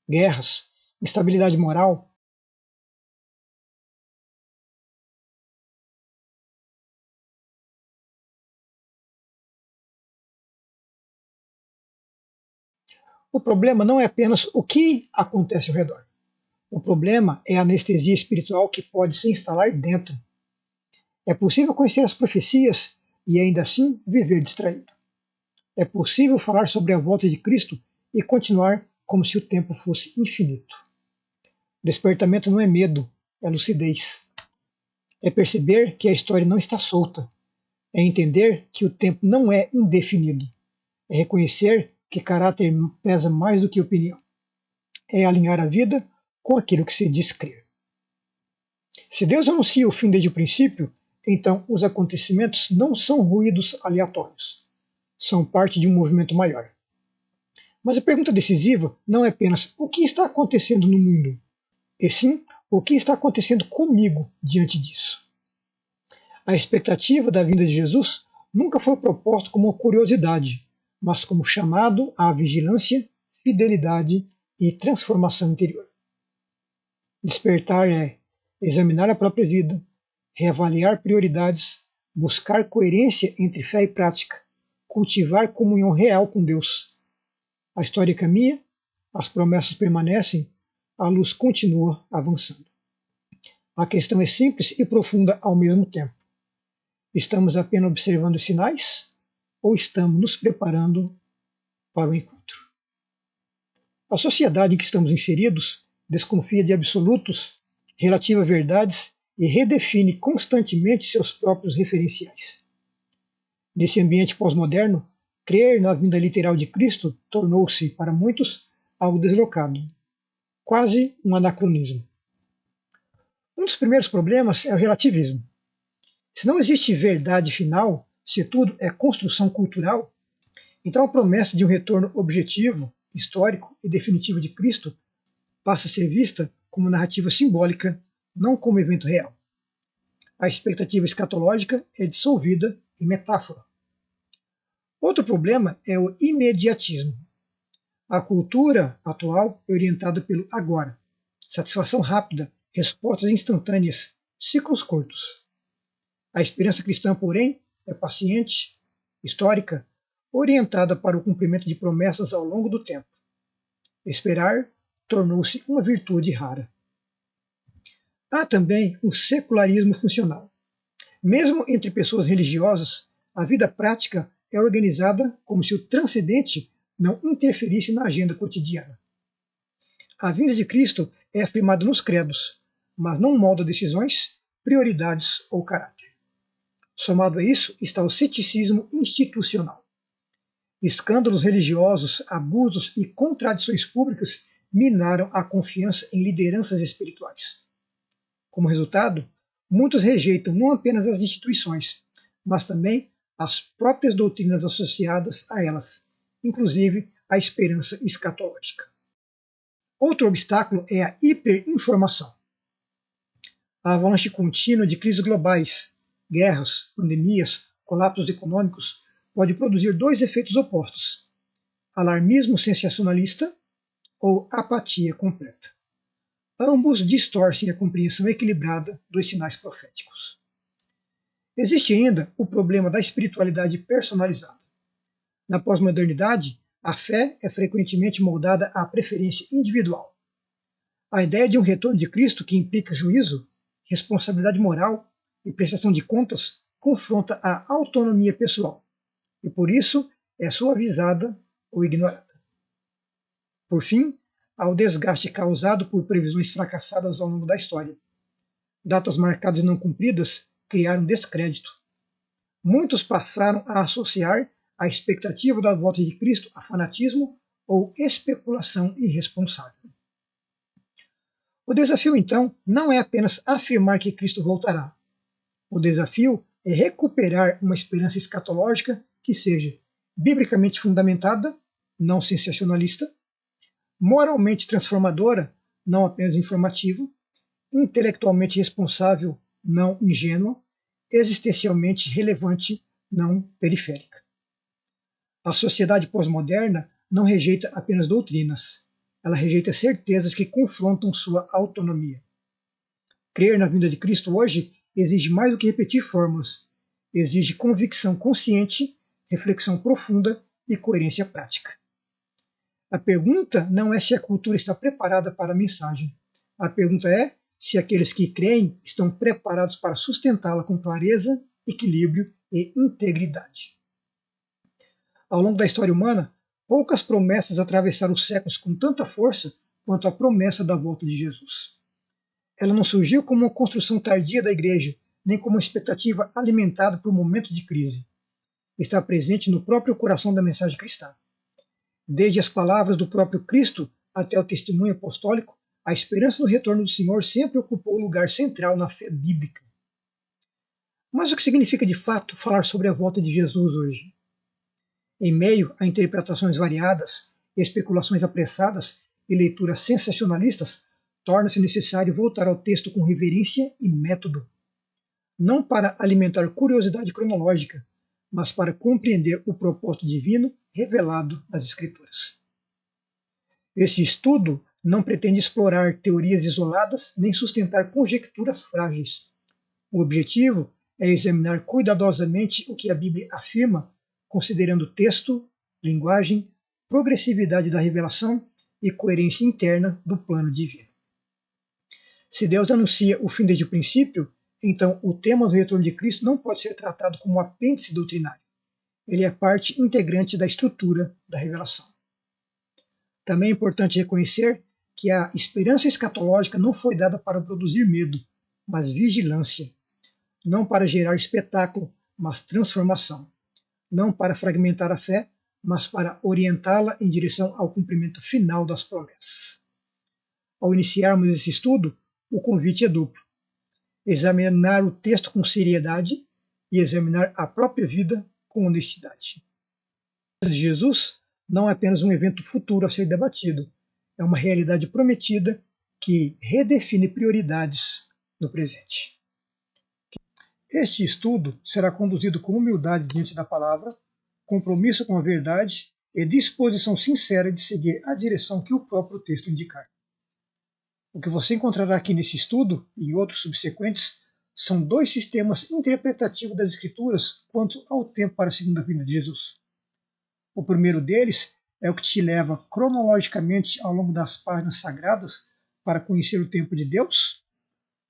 guerras, instabilidade moral. O problema não é apenas o que acontece ao redor. O problema é a anestesia espiritual que pode se instalar dentro. É possível conhecer as profecias e ainda assim viver distraído. É possível falar sobre a volta de Cristo e continuar como se o tempo fosse infinito. Despertamento não é medo, é lucidez. É perceber que a história não está solta. É entender que o tempo não é indefinido. É reconhecer que caráter pesa mais do que opinião. É alinhar a vida com aquilo que se diz crer. Se Deus anuncia o fim desde o princípio, então os acontecimentos não são ruídos aleatórios. São parte de um movimento maior. Mas a pergunta decisiva não é apenas o que está acontecendo no mundo, e sim o que está acontecendo comigo diante disso. A expectativa da vinda de Jesus nunca foi proposta como uma curiosidade, mas como chamado à vigilância, fidelidade e transformação interior. Despertar é examinar a própria vida, reavaliar prioridades, buscar coerência entre fé e prática, cultivar comunhão real com Deus. A história caminha, as promessas permanecem, a luz continua avançando. A questão é simples e profunda ao mesmo tempo. Estamos apenas observando os sinais ou estamos nos preparando para o encontro? A sociedade em que estamos inseridos desconfia de absolutos, relativa verdades e redefine constantemente seus próprios referenciais. Nesse ambiente pós-moderno, crer na vinda literal de Cristo tornou-se, para muitos, algo deslocado, quase um anacronismo. Um dos primeiros problemas é o relativismo. Se não existe verdade final, se tudo é construção cultural, então a promessa de um retorno objetivo, histórico e definitivo de Cristo passa a ser vista como narrativa simbólica, não como evento real. A expectativa escatológica é dissolvida em metáfora. Outro problema é o imediatismo. A cultura atual é orientada pelo agora, satisfação rápida, respostas instantâneas, ciclos curtos. A esperança cristã, porém, é paciente, histórica, orientada para o cumprimento de promessas ao longo do tempo. Esperar tornou-se uma virtude rara. Há também o secularismo funcional. Mesmo entre pessoas religiosas, a vida prática é organizada como se o transcendente não interferisse na agenda cotidiana. A vinda de Cristo é afirmada nos credos, mas não molda decisões, prioridades ou caráter. Somado a isso está o ceticismo institucional. Escândalos religiosos, abusos e contradições públicas minaram a confiança em lideranças espirituais. Como resultado, muitos rejeitam não apenas as instituições, mas também as próprias doutrinas associadas a elas, inclusive a esperança escatológica. Outro obstáculo é a hiperinformação. A avalanche contínua de crises globais, guerras, pandemias, colapsos econômicos pode produzir dois efeitos opostos: alarmismo sensacionalista ou apatia completa. Ambos distorcem a compreensão equilibrada dos sinais proféticos. Existe ainda o problema da espiritualidade personalizada. Na pós-modernidade, a fé é frequentemente moldada à preferência individual. A ideia de um retorno de Cristo que implica juízo, responsabilidade moral e prestação de contas confronta a autonomia pessoal e, por isso, é suavizada ou ignorada. Por fim, há o desgaste causado por previsões fracassadas ao longo da história. Datas marcadas e não cumpridas criaram descrédito. Muitos passaram a associar a expectativa da volta de Cristo a fanatismo ou especulação irresponsável. O desafio, então, não é apenas afirmar que Cristo voltará. O desafio é recuperar uma esperança escatológica que seja biblicamente fundamentada, não sensacionalista, moralmente transformadora, não apenas informativa, intelectualmente responsável, não ingênua, existencialmente relevante, não periférica. A sociedade pós-moderna não rejeita apenas doutrinas, ela rejeita certezas que confrontam sua autonomia. Crer na vinda de Cristo hoje exige mais do que repetir fórmulas, exige convicção consciente, reflexão profunda e coerência prática. A pergunta não é se a cultura está preparada para a mensagem. A pergunta é se aqueles que creem estão preparados para sustentá-la com clareza, equilíbrio e integridade. Ao longo da história humana, poucas promessas atravessaram os séculos com tanta força quanto a promessa da volta de Jesus. Ela não surgiu como uma construção tardia da igreja, nem como uma expectativa alimentada por um momento de crise. Está presente no próprio coração da mensagem cristã. Desde as palavras do próprio Cristo até o testemunho apostólico, a esperança no retorno do Senhor sempre ocupou o lugar central na fé bíblica. Mas o que significa de fato falar sobre a volta de Jesus hoje? Em meio a interpretações variadas, especulações apressadas e leituras sensacionalistas, torna-se necessário voltar ao texto com reverência e método. Não para alimentar curiosidade cronológica, mas para compreender o propósito divino revelado nas Escrituras. Esse estudo não pretende explorar teorias isoladas nem sustentar conjecturas frágeis. O objetivo é examinar cuidadosamente o que a Bíblia afirma, considerando texto, linguagem, progressividade da revelação e coerência interna do plano divino. Se Deus anuncia o fim desde o princípio, então o tema do retorno de Cristo não pode ser tratado como um apêndice doutrinário. Ele é parte integrante da estrutura da revelação. Também é importante reconhecer que a esperança escatológica não foi dada para produzir medo, mas vigilância. Não para gerar espetáculo, mas transformação. Não para fragmentar a fé, mas para orientá-la em direção ao cumprimento final das promessas. Ao iniciarmos esse estudo, o convite é duplo. Examinar o texto com seriedade e examinar a própria vida com honestidade. A de Jesus não é apenas um evento futuro a ser debatido, é uma realidade prometida que redefine prioridades no presente. Este estudo será conduzido com humildade diante da palavra, compromisso com a verdade e disposição sincera de seguir a direção que o próprio texto indicar. O que você encontrará aqui nesse estudo e outros subsequentes são dois sistemas interpretativos das Escrituras quanto ao tempo para a segunda vinda de Jesus. O primeiro deles é o que te leva cronologicamente ao longo das páginas sagradas para conhecer o tempo de Deus,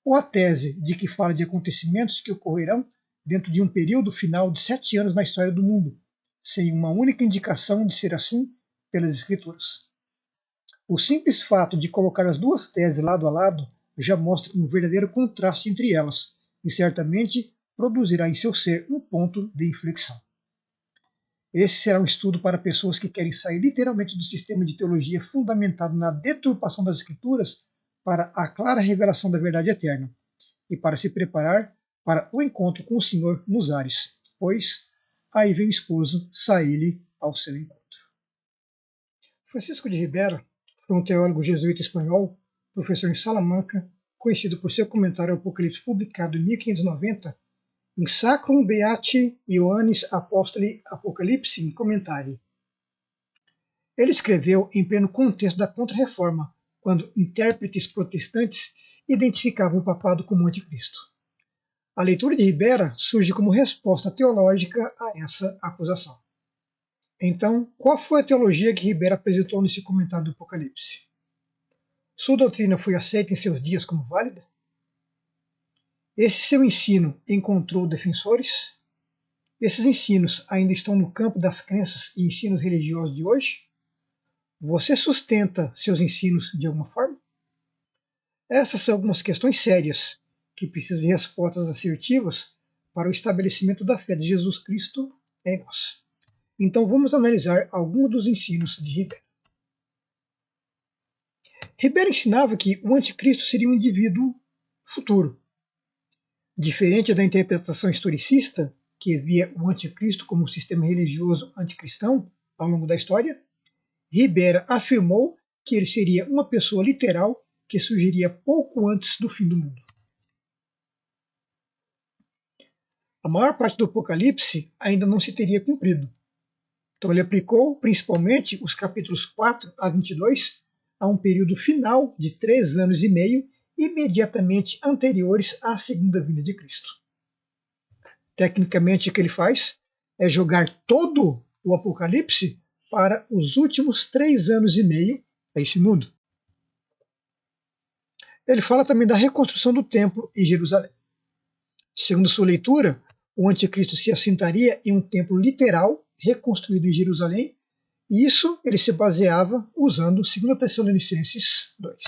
ou a tese de que fala de acontecimentos que ocorrerão dentro de um período final de 7 anos na história do mundo, sem uma única indicação de ser assim pelas Escrituras. O simples fato de colocar as duas teses lado a lado já mostra um verdadeiro contraste entre elas e certamente produzirá em seu ser um ponto de inflexão. Esse será um estudo para pessoas que querem sair literalmente do sistema de teologia fundamentado na deturpação das Escrituras para a clara revelação da verdade eterna e para se preparar para o encontro com o Senhor nos ares, pois aí vem o esposo sair-lhe ao seu encontro. Francisco de Ribera foi um teólogo jesuíta espanhol, professor em Salamanca, conhecido por seu comentário ao Apocalipse publicado em 1590 em Sacrum Beati Ioannis Apostoli Apocalipse Commentari. Ele escreveu em pleno contexto da Contra-Reforma, quando intérpretes protestantes identificavam o papado como anticristo. A leitura de Ribera surge como resposta teológica a essa acusação. Então, qual foi a teologia que Ribera apresentou nesse comentário do Apocalipse? Sua doutrina foi aceita em seus dias como válida? Esse seu ensino encontrou defensores? Esses ensinos ainda estão no campo das crenças e ensinos religiosos de hoje? Você sustenta seus ensinos de alguma forma? Essas são algumas questões sérias que precisam de respostas assertivas para o estabelecimento da fé de Jesus Cristo em nós. Então vamos analisar alguns dos ensinos de Ribera. Ribera ensinava que o anticristo seria um indivíduo futuro. Diferente da interpretação historicista, que via o anticristo como um sistema religioso anticristão ao longo da história, Ribera afirmou que ele seria uma pessoa literal que surgiria pouco antes do fim do mundo. A maior parte do Apocalipse ainda não se teria cumprido. Então ele aplicou principalmente os capítulos 4 a 22 a um período final de 3 anos e meio, imediatamente anteriores à segunda vinda de Cristo. Tecnicamente, o que ele faz é jogar todo o Apocalipse para os últimos 3 anos e meio a esse mundo. Ele fala também da reconstrução do templo em Jerusalém. Segundo sua leitura, o anticristo se assentaria em um templo literal reconstruído em Jerusalém, e isso ele se baseava usando 2 Tessalonicenses 2.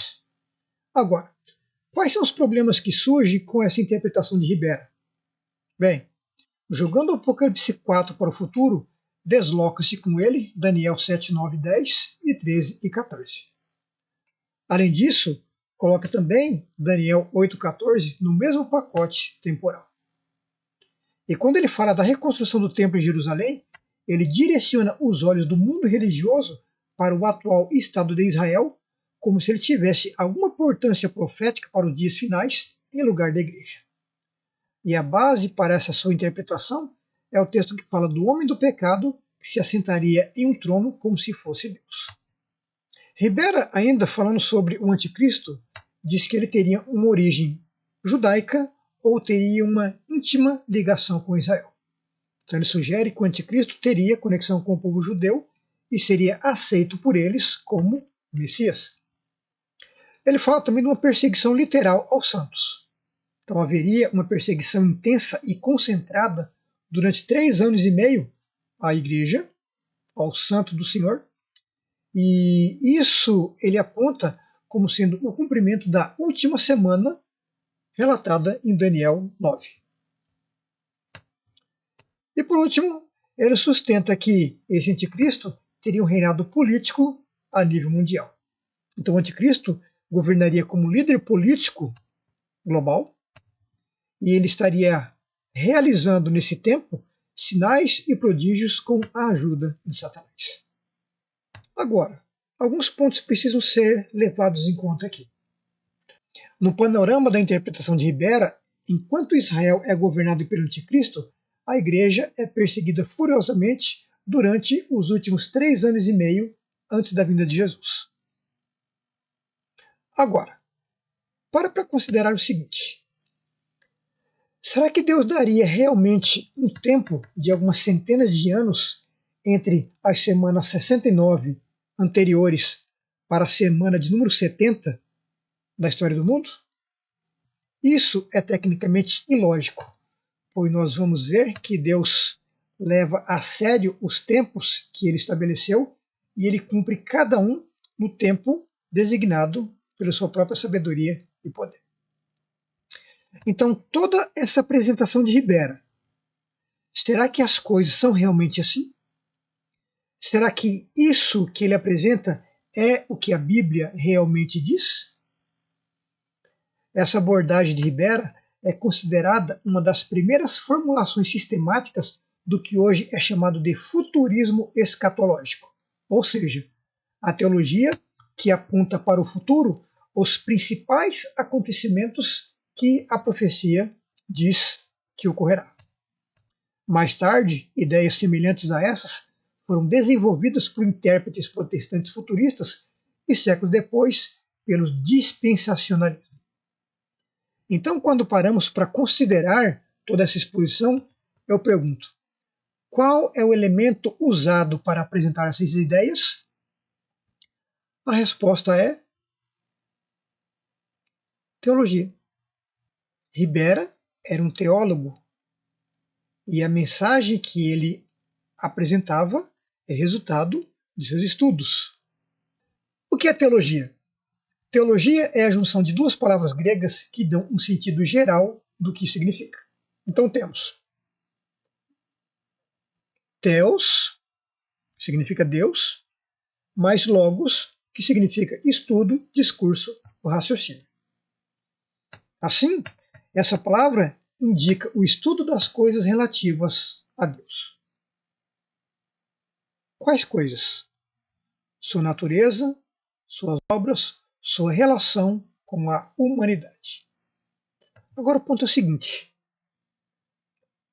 Agora, quais são os problemas que surgem com essa interpretação de Ribera? Bem, jogando o Apocalipse 4 para o futuro, desloca-se com ele Daniel 7, 9, 10 e 13 e 14. Além disso, coloca também Daniel 8, 14 no mesmo pacote temporal. E quando ele fala da reconstrução do templo em Jerusalém, ele direciona os olhos do mundo religioso para o atual Estado de Israel, como se ele tivesse alguma importância profética para os dias finais, em lugar da igreja. E a base para essa sua interpretação é o texto que fala do homem do pecado que se assentaria em um trono como se fosse Deus. Ribera, ainda falando sobre o anticristo, diz que ele teria uma origem judaica ou teria uma íntima ligação com Israel. Então ele sugere que o anticristo teria conexão com o povo judeu e seria aceito por eles como Messias. Ele fala também de uma perseguição literal aos santos. Então haveria uma perseguição intensa e concentrada durante 3 anos e meio à igreja, aos santos do Senhor, e isso ele aponta como sendo o cumprimento da última semana relatada em Daniel 9. E por último, ele sustenta que esse anticristo teria um reinado político a nível mundial. Então o anticristo governaria como líder político global e ele estaria realizando nesse tempo sinais e prodígios com a ajuda de Satanás. Agora, alguns pontos precisam ser levados em conta aqui. No panorama da interpretação de Ribera, enquanto Israel é governado pelo anticristo, a igreja é perseguida furiosamente durante os últimos 3 anos e meio antes da vinda de Jesus. Agora, para considerar o seguinte: será que Deus daria realmente um tempo de algumas centenas de anos entre as semanas 69 anteriores para a semana de número 70 da história do mundo? Isso é tecnicamente ilógico, pois nós vamos ver que Deus leva a sério os tempos que ele estabeleceu e ele cumpre cada um no tempo designado pela sua própria sabedoria e poder. Então, toda essa apresentação de Ribera, será que as coisas são realmente assim? Será que isso que ele apresenta é o que a Bíblia realmente diz? Essa abordagem de Ribera é considerada uma das primeiras formulações sistemáticas do que hoje é chamado de futurismo escatológico, ou seja, a teologia que aponta para o futuro os principais acontecimentos que a profecia diz que ocorrerá. Mais tarde, ideias semelhantes a essas foram desenvolvidas por intérpretes protestantes futuristas e séculos depois pelos dispensacionalistas. Então, quando paramos para considerar toda essa exposição, eu pergunto: qual é o elemento usado para apresentar essas ideias? A resposta é teologia. Ribera era um teólogo e a mensagem que ele apresentava é resultado de seus estudos. O que é teologia? Teologia é a junção de 2 palavras gregas que dão um sentido geral do que significa. Então temos Theos, que significa Deus, mais logos, que significa estudo, discurso ou raciocínio. Assim, essa palavra indica o estudo das coisas relativas a Deus. Quais coisas? Sua natureza, suas obras, sua relação com a humanidade. Agora o ponto é o seguinte: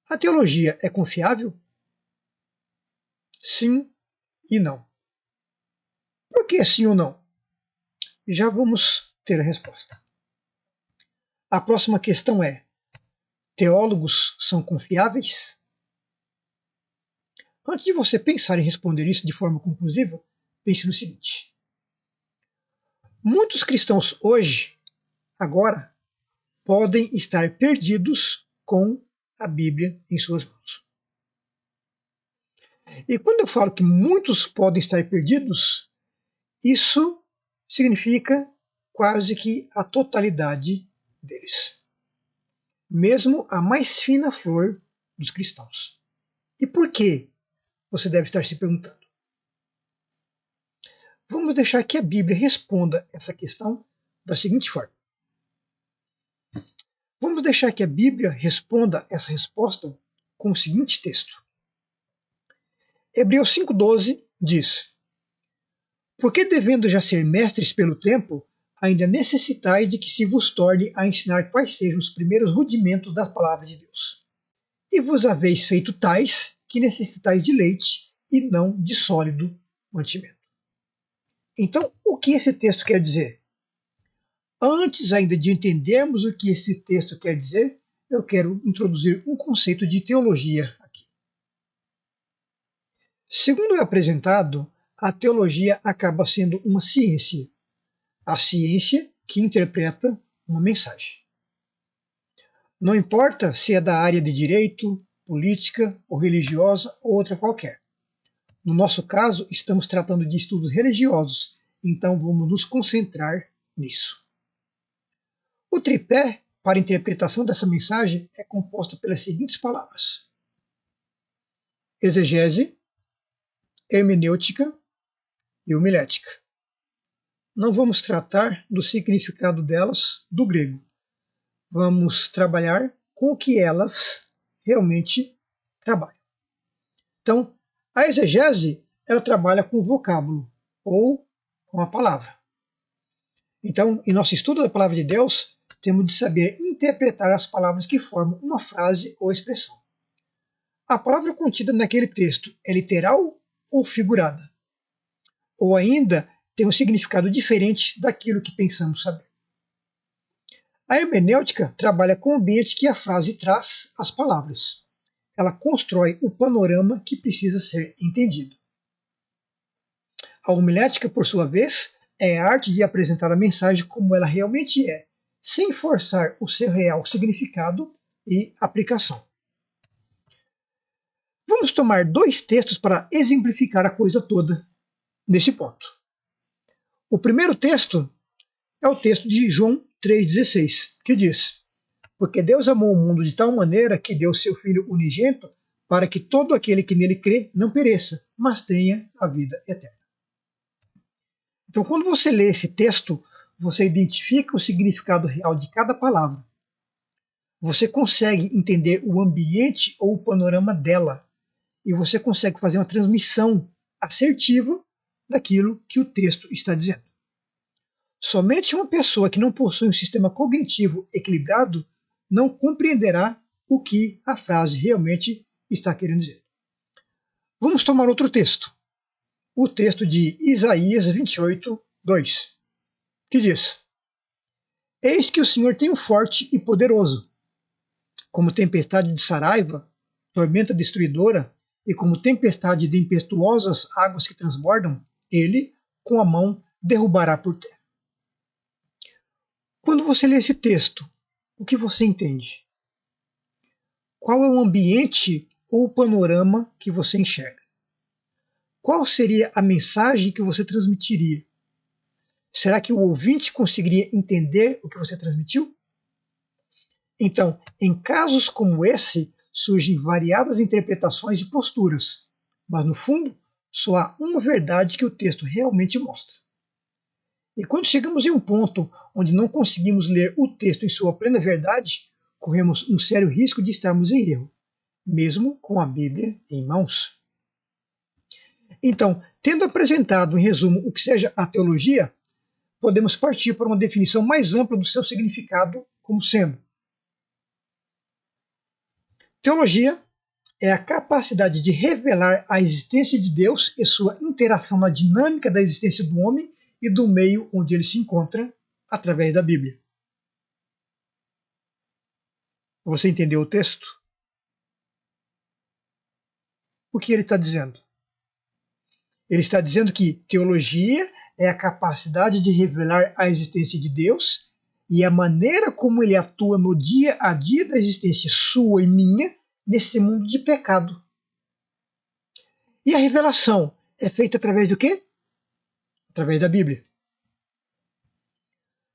a teologia é confiável? Sim e não. Por que sim ou não? Já vamos ter a resposta. A próxima questão é: teólogos são confiáveis? Antes de você pensar em responder isso de forma conclusiva, pense no seguinte. Muitos cristãos hoje, agora, podem estar perdidos com a Bíblia em suas mãos. E quando eu falo que muitos podem estar perdidos, isso significa quase que a totalidade deles. Mesmo a mais fina flor dos cristãos. E por quê? Você deve estar se perguntando. Vamos deixar que a Bíblia responda essa questão da seguinte forma. Vamos deixar que a Bíblia responda essa resposta com o seguinte texto. Hebreus 5,12 diz: Porque devendo já ser mestres pelo tempo, ainda necessitais de que se vos torne a ensinar quais sejam os primeiros rudimentos da palavra de Deus. E vos haveis feito tais que necessitais de leite e não de sólido mantimento. Então, o que esse texto quer dizer? Antes ainda de entendermos o que esse texto quer dizer, eu quero introduzir um conceito de teologia aqui. Segundo é apresentado, a teologia acaba sendo uma ciência. A ciência que interpreta uma mensagem. Não importa se é da área de direito, política ou religiosa ou outra qualquer. No nosso caso, estamos tratando de estudos religiosos, então vamos nos concentrar nisso. O tripé para a interpretação dessa mensagem é composto pelas seguintes palavras: exegese, hermenêutica e homilética. Não vamos tratar do significado delas do grego. Vamos trabalhar com o que elas realmente trabalham. Então, a exegese, ela trabalha com o vocábulo ou com a palavra. Então, em nosso estudo da palavra de Deus, temos de saber interpretar as palavras que formam uma frase ou expressão. A palavra contida naquele texto é literal ou figurada? Ou ainda tem um significado diferente daquilo que pensamos saber? A hermenêutica trabalha com o ambiente que a frase traz as palavras. Ela constrói o panorama que precisa ser entendido. A homilética, por sua vez, é a arte de apresentar a mensagem como ela realmente é, sem forçar o seu real significado e aplicação. Vamos tomar dois textos para exemplificar a coisa toda nesse ponto. O primeiro texto é o texto de João 3,16, que diz: Porque Deus amou o mundo de tal maneira que deu seu Filho unigênito para que todo aquele que nele crê não pereça, mas tenha a vida eterna. Então, quando você lê esse texto, você identifica o significado real de cada palavra. Você consegue entender o ambiente ou o panorama dela. E você consegue fazer uma transmissão assertiva daquilo que o texto está dizendo. Somente uma pessoa que não possui um sistema cognitivo equilibrado não compreenderá o que a frase realmente está querendo dizer. Vamos tomar outro texto. O texto de Isaías 28:2, que diz: Eis que o Senhor tem um forte e poderoso, como tempestade de Saraiva, tormenta destruidora, e como tempestade de impetuosas águas que transbordam, ele, com a mão, derrubará por terra. Quando você lê esse texto, o que você entende? Qual é o ambiente ou o panorama que você enxerga? Qual seria a mensagem que você transmitiria? Será que o ouvinte conseguiria entender o que você transmitiu? Então, em casos como esse, surgem variadas interpretações e posturas, mas no fundo, só há uma verdade que o texto realmente mostra. E quando chegamos em um ponto onde não conseguimos ler o texto em sua plena verdade, corremos um sério risco de estarmos em erro, mesmo com a Bíblia em mãos. Então, tendo apresentado em resumo o que seja a teologia, podemos partir para uma definição mais ampla do seu significado como sendo: teologia é a capacidade de revelar a existência de Deus e sua interação na dinâmica da existência do homem e do meio onde ele se encontra através da Bíblia. Você entendeu o texto? O que ele está dizendo? Ele está dizendo que teologia é a capacidade de revelar a existência de Deus e a maneira como ele atua no dia a dia da existência sua e minha nesse mundo de pecado. E a revelação é feita através do quê? Através da Bíblia.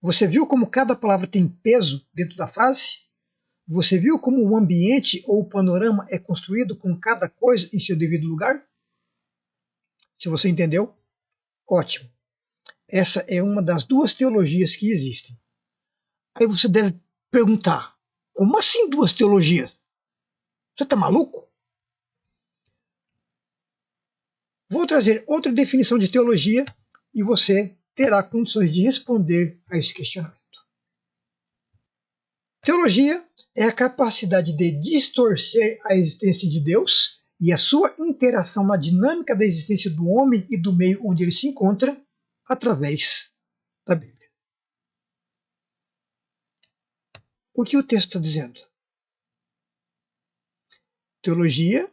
Você viu como cada palavra tem peso dentro da frase? Você viu como o ambiente ou o panorama é construído com cada coisa em seu devido lugar? Se você entendeu, ótimo. Essa é uma das duas teologias que existem. Aí você deve perguntar, como assim duas teologias? Você está maluco? Vou trazer outra definição de teologia e você terá condições de responder a esse questionamento. Teologia é a capacidade de distorcer a existência de Deus e a sua interação na dinâmica da existência do homem e do meio onde ele se encontra através da Bíblia. O que o texto está dizendo? Teologia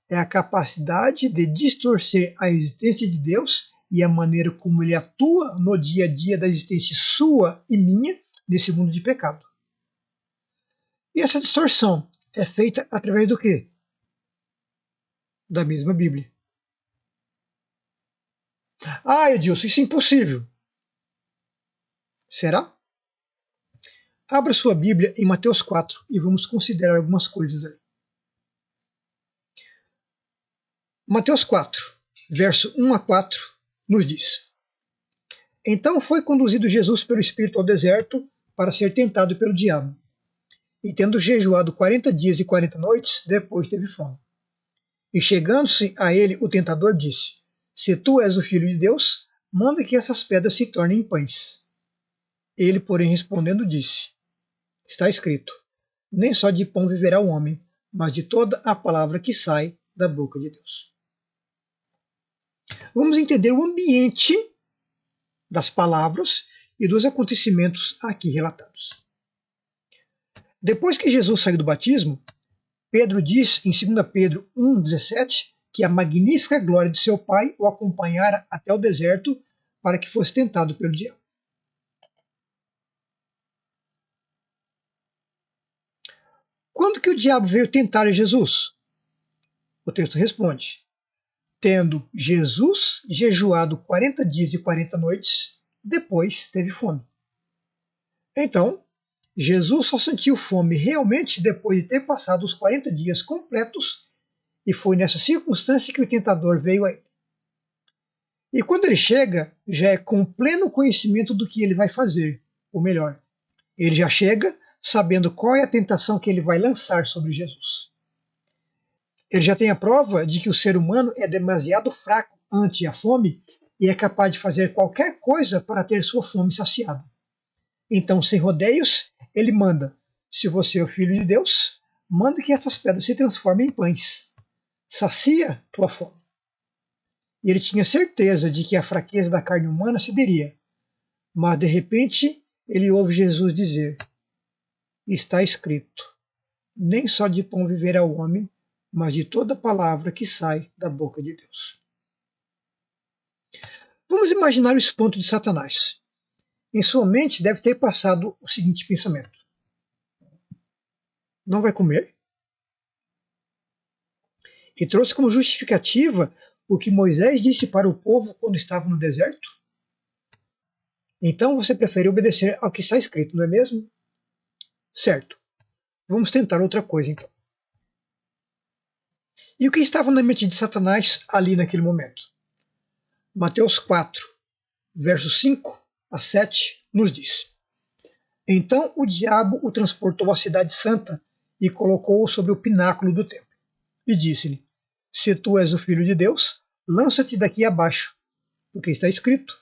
é a capacidade de distorcer a existência de Deus e a maneira como ele atua no dia a dia da existência sua e minha nesse mundo de pecado. E essa distorção é feita através do quê? Da mesma Bíblia. Ah, Edilson, isso é impossível. Será? Abra sua Bíblia em Mateus 4 e vamos considerar algumas coisas aí. Mateus 4, verso 1 a 4, nos diz: Então foi conduzido Jesus pelo Espírito ao deserto para ser tentado pelo diabo. E tendo jejuado 40 dias e 40 noites, depois teve fome. E chegando-se a ele, o tentador disse: Se tu és o Filho de Deus, manda que essas pedras se tornem pães. Ele, porém, respondendo, disse: Está escrito: Nem só de pão viverá o homem, mas de toda a palavra que sai da boca de Deus. Vamos entender o ambiente das palavras e dos acontecimentos aqui relatados. Depois que Jesus saiu do batismo, Pedro diz em 2 Pedro 1,17 que a magnífica glória de seu Pai o acompanhara até o deserto para que fosse tentado pelo diabo. Quando que o diabo veio tentar Jesus? O texto responde: Tendo Jesus jejuado 40 dias e 40 noites, depois teve fome. Então, Jesus só sentiu fome realmente depois de ter passado os 40 dias completos, e foi nessa circunstância que o tentador veio a ele. E quando ele chega, já é com pleno conhecimento do que ele vai fazer, ou melhor, ele já chega sabendo qual é a tentação que ele vai lançar sobre Jesus. Ele já tem a prova de que o ser humano é demasiado fraco ante a fome e é capaz de fazer qualquer coisa para ter sua fome saciada. Então, sem rodeios, ele manda: se você é o Filho de Deus, manda que essas pedras se transformem em pães. Sacia tua fome. E ele tinha certeza de que a fraqueza da carne humana cederia. Mas, de repente, ele ouve Jesus dizer: Está escrito: Nem só de pão viverá o homem, mas de toda palavra que sai da boca de Deus. Vamos imaginar o espanto de Satanás. Em sua mente deve ter passado o seguinte pensamento: Não vai comer? E trouxe como justificativa o que Moisés disse para o povo quando estava no deserto? Então você prefere obedecer ao que está escrito, não é mesmo? Certo. Vamos tentar outra coisa então. E o que estava na mente de Satanás ali naquele momento? Mateus 4, versos 5 a 7, nos diz: Então o diabo o transportou à cidade santa e colocou-o sobre o pináculo do templo. E disse-lhe: Se tu és o Filho de Deus, lança-te daqui abaixo, porque está escrito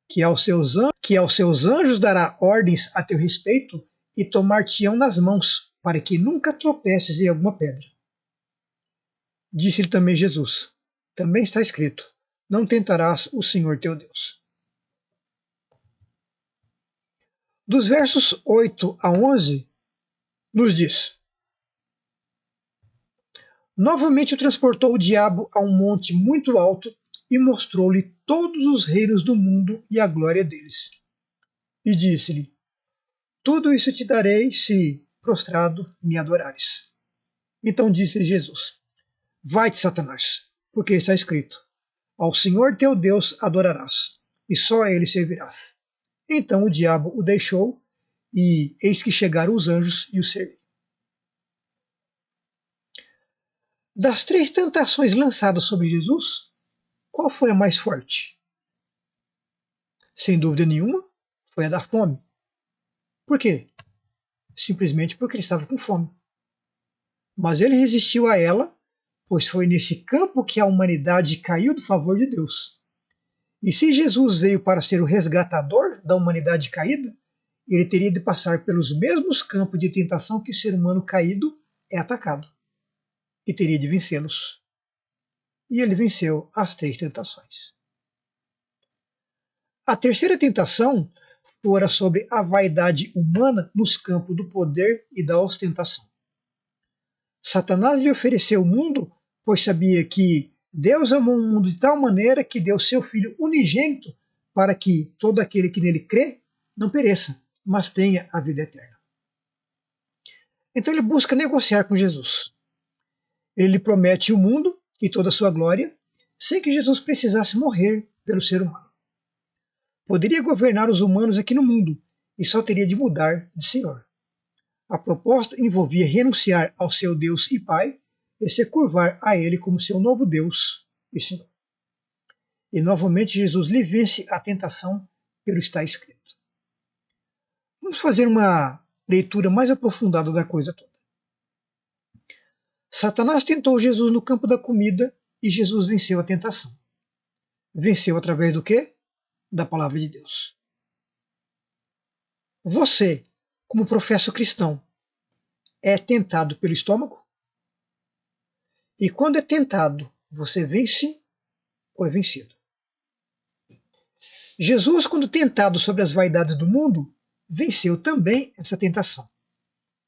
que aos seus anjos dará ordens a teu respeito e tomar-te-ão nas mãos, para que nunca tropeces em alguma pedra. Disse-lhe também Jesus: também está escrito: não tentarás o Senhor teu Deus. Dos versos 8 a 11, nos diz: novamente o transportou o diabo a um monte muito alto e mostrou-lhe todos os reinos do mundo e a glória deles. E disse-lhe: tudo isso te darei se, prostrado, me adorares. Então disse-lhe Jesus: vai-te, Satanás, porque está escrito: ao Senhor teu Deus adorarás, e só a ele servirás. Então o diabo o deixou, e eis que chegaram os anjos e o serviram. Das 3 tentações lançadas sobre Jesus, qual foi a mais forte? Sem dúvida nenhuma, foi a da fome. Por quê? Simplesmente porque ele estava com fome. Mas ele resistiu a ela, pois foi nesse campo que a humanidade caiu do favor de Deus. E se Jesus veio para ser o resgatador da humanidade caída, ele teria de passar pelos mesmos campos de tentação que o ser humano caído é atacado. E teria de vencê-los. E ele venceu as 3 tentações. A terceira tentação fora sobre a vaidade humana nos campos do poder e da ostentação. Satanás lhe ofereceu o mundo, pois sabia que Deus amou o mundo de tal maneira que deu seu Filho unigênito para que todo aquele que nele crê não pereça, mas tenha a vida eterna. Então ele busca negociar com Jesus. Ele lhe promete o mundo e toda a sua glória, sem que Jesus precisasse morrer pelo ser humano. Poderia governar os humanos aqui no mundo e só teria de mudar de senhor. A proposta envolvia renunciar ao seu Deus e Pai e se curvar a ele como seu novo Deus e Senhor. E novamente Jesus lhe vence a tentação pelo está escrito. Vamos fazer uma leitura mais aprofundada da coisa toda. Satanás tentou Jesus no campo da comida e Jesus venceu a tentação. Venceu através do quê? Da palavra de Deus. Você, como professo cristão, é tentado pelo estômago? E quando é tentado, você vence ou é vencido? Jesus, quando tentado sobre as vaidades do mundo, venceu também essa tentação.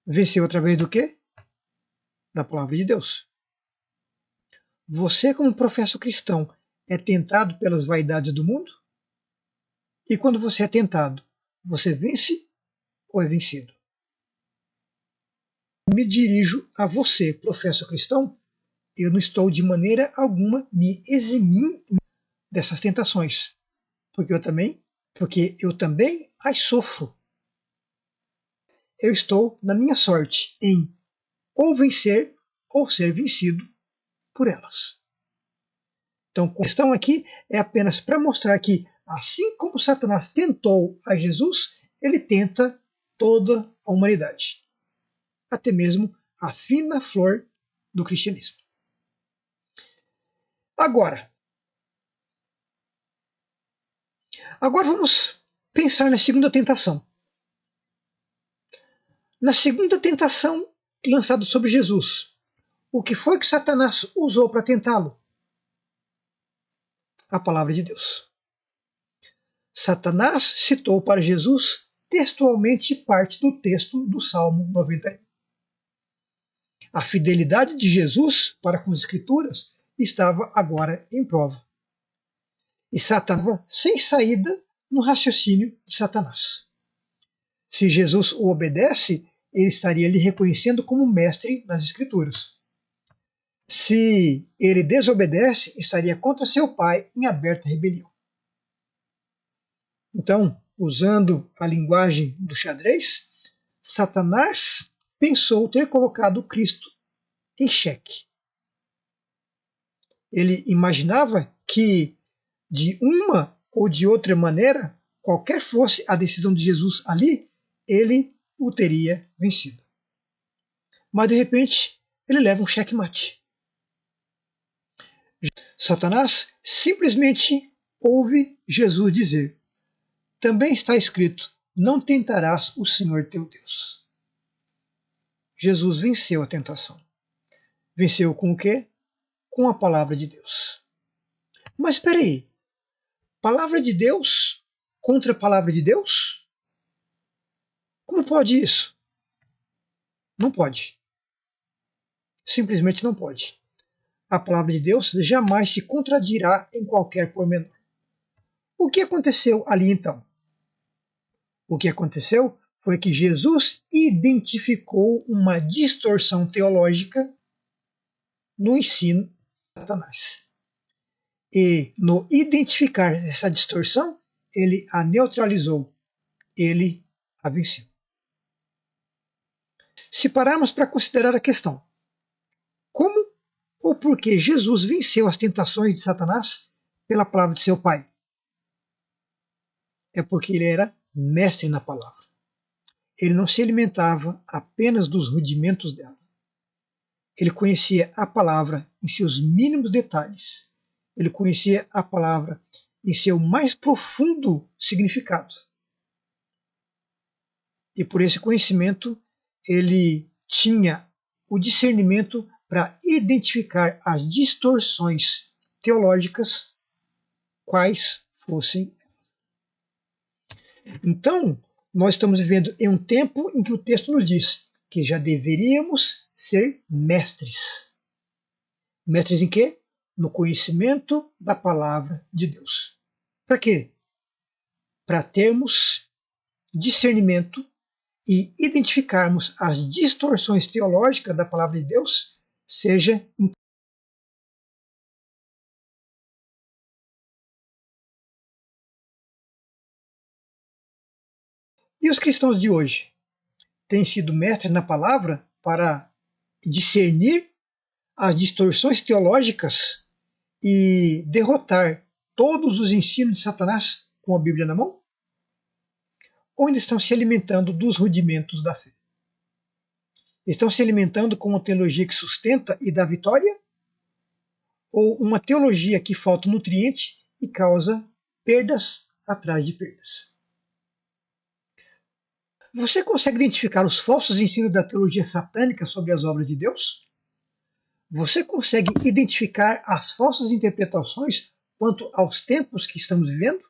Venceu através do quê? Da palavra de Deus. Você, como professo cristão, é tentado pelas vaidades do mundo? E quando você é tentado, você vence ou é vencido? Me dirijo a você, professo cristão, eu não estou de maneira alguma me eximindo dessas tentações, porque eu também as sofro. Eu estou na minha sorte em ou vencer ou ser vencido por elas. Então, a questão aqui é apenas para mostrar que, assim como Satanás tentou a Jesus, ele tenta toda a humanidade, até mesmo a fina flor do cristianismo. Agora vamos pensar na segunda tentação. Na segunda tentação lançada sobre Jesus, o que foi que Satanás usou para tentá-lo? A palavra de Deus. Satanás citou para Jesus textualmente parte do texto do Salmo 91. A fidelidade de Jesus para com as Escrituras estava agora em prova. E Satanás estava sem saída no raciocínio de Satanás. Se Jesus o obedece, ele estaria lhe reconhecendo como mestre nas Escrituras. Se ele desobedece, estaria contra seu pai em aberta rebelião. Então, usando a linguagem do xadrez, Satanás pensou ter colocado Cristo em xeque. Ele imaginava que, de uma ou de outra maneira, qualquer fosse a decisão de Jesus ali, ele o teria vencido. Mas, de repente, ele leva um xeque-mate. Satanás simplesmente ouve Jesus dizer: também está escrito, não tentarás o Senhor teu Deus. Jesus venceu a tentação. Venceu com o quê? com a palavra de Deus. Mas espera aí, palavra de Deus contra a palavra de Deus? Como pode isso? Não pode. Simplesmente não pode. A palavra de Deus jamais se contradirá em qualquer pormenor. O que aconteceu ali então? O que aconteceu foi que Jesus identificou uma distorção teológica no ensino de Satanás. E no identificar essa distorção, ele a neutralizou, ele a venceu. Se pararmos para considerar a questão, como ou por que Jesus venceu as tentações de Satanás pela palavra de seu Pai? É porque ele era mestre na palavra. Ele não se alimentava apenas dos rudimentos dela. Ele conhecia a palavra em seus mínimos detalhes. Ele conhecia a palavra em seu mais profundo significado. E por esse conhecimento, ele tinha o discernimento para identificar as distorções teológicas, quais fossem. Então, nós estamos vivendo em um tempo em que o texto nos diz que já deveríamos ser mestres. Mestres em quê? No conhecimento da palavra de Deus. Para quê? Para termos discernimento e identificarmos as distorções teológicas da palavra de Deus, seja em... E os cristãos de hoje têm sido mestres na palavra para discernir as distorções teológicas e derrotar todos os ensinos de Satanás com a Bíblia na mão? Ou ainda estão se alimentando dos rudimentos da fé? Estão se alimentando com uma teologia que sustenta e dá vitória? Ou uma teologia que falta nutriente e causa perdas atrás de perdas? Você consegue identificar os falsos ensinos da teologia satânica sobre as obras de Deus? Você consegue identificar as falsas interpretações quanto aos tempos que estamos vivendo?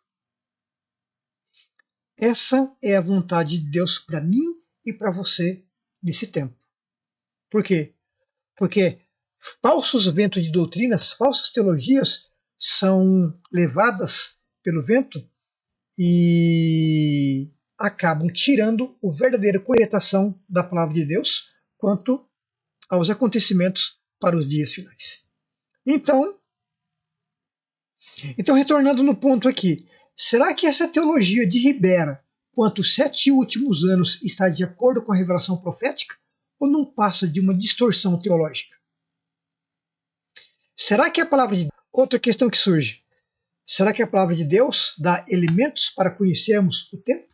Essa é a vontade de Deus para mim e para você nesse tempo. Por quê? Porque falsos ventos de doutrinas, falsas teologias são levadas pelo vento e acabam tirando a verdadeira orientação da palavra de Deus quanto aos acontecimentos para os dias finais. Então, retornando no ponto aqui, será que essa teologia de Ribera quanto os 7 últimos anos está de acordo com a revelação profética ou não passa de uma distorção teológica? Será que a palavra de... Outra questão que surge. Será que a palavra de Deus dá elementos para conhecermos o tempo?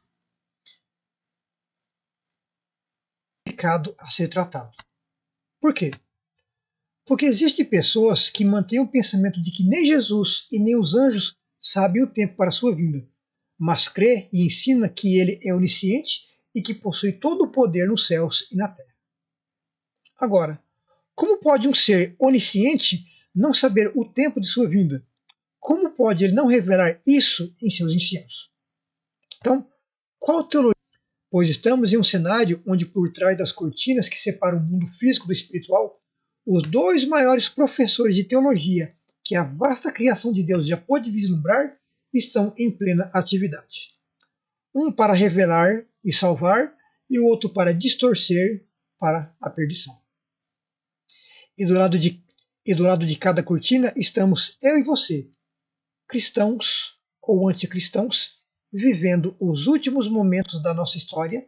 A ser tratado. Por quê? Porque existem pessoas que mantêm o pensamento de que nem Jesus e nem os anjos sabem o tempo para a sua vinda, mas crê e ensina que ele é onisciente e que possui todo o poder nos céus e na terra. Agora, como pode um ser onisciente não saber o tempo de sua vinda? Como pode ele não revelar isso em seus ensinos? Então, qual teologia? Pois estamos em um cenário onde, por trás das cortinas que separam o mundo físico do espiritual, os 2 maiores professores de teologia que a vasta criação de Deus já pôde vislumbrar estão em plena atividade. Um para revelar e salvar, e o outro para distorcer para a perdição. E do lado de cada cortina estamos eu e você, cristãos ou anticristãos, vivendo os últimos momentos da nossa história,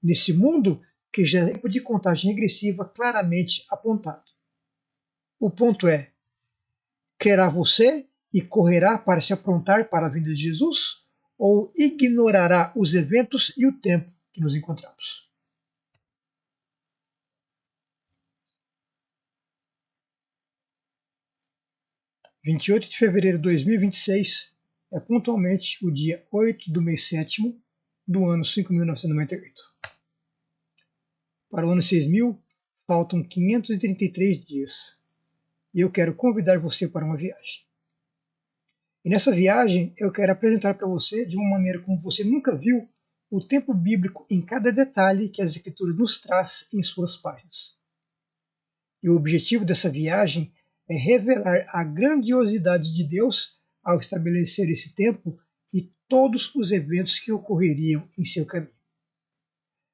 neste mundo que já é tempo de contagem regressiva claramente apontado. O ponto é, crerá você e correrá para se aprontar para a vinda de Jesus? Ou ignorará os eventos e o tempo que nos encontramos? Dia 28 de fevereiro de 2026 é pontualmente o dia 8 do mês 7º do ano 5.998. Para o ano 6.000, faltam 533 dias. e eu quero convidar você para uma viagem. E nessa viagem eu quero apresentar para você, de uma maneira como você nunca viu, o tempo bíblico em cada detalhe que as Escrituras nos traz em suas páginas. E o objetivo dessa viagem é revelar a grandiosidade de Deus ao estabelecer esse tempo e todos os eventos que ocorreriam em seu caminho.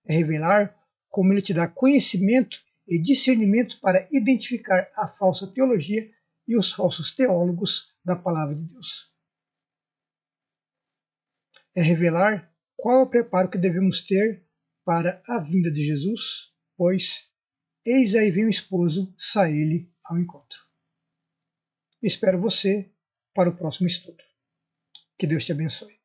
É revelar como ele te dá conhecimento e discernimento para identificar a falsa teologia e os falsos teólogos da palavra de Deus. É revelar qual é o preparo que devemos ter para a vinda de Jesus, pois eis aí vem o esposo, sai ele ao encontro. Espero você para o próximo estudo. Que Deus te abençoe.